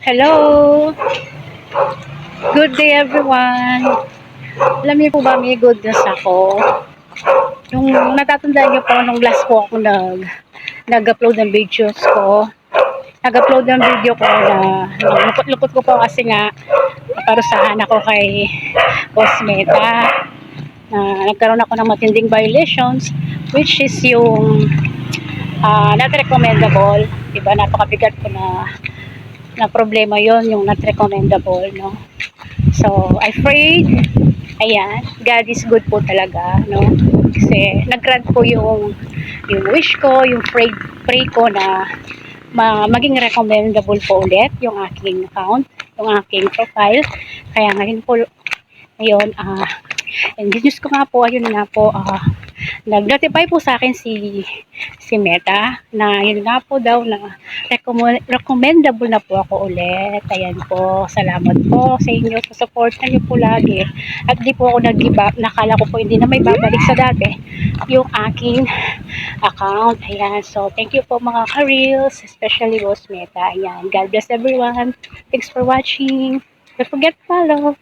Hello! Good day everyone! Alam niyo po ba may good news ako? Yung natatandaan niyo po nung last po ako nag-upload ng videos ko. Nag-upload ng video ko na lupot-lupot ko po kasi nga parusahan ako kay Boss Meta. Nagkaroon ako ng matinding violations which is yung not recommendable. Diba, napakabigat ko na problema yon, yung not recommendable, no? So I prayed, ayan, God is good po talaga, no? Kasi nag-grant po yung wish ko, yung pray ko na maging recommendable po ulit yung aking account, yung aking profile. Kaya ngayon po, ngayon, and news ko nga po, ayun nga po, nag-notify po sa akin si Meta na yun nga po daw na recommendable na po ako ulit. Ayan po, salamat po sa inyo, sa support niyo po lagi. At di po ako nag-give up, nakala ko po hindi na may babalik sa dati yung aking account. Ayan, so thank you po mga ka-reels, especially Boss Meta. Ayan, God bless everyone. Thanks for watching. Don't forget to follow.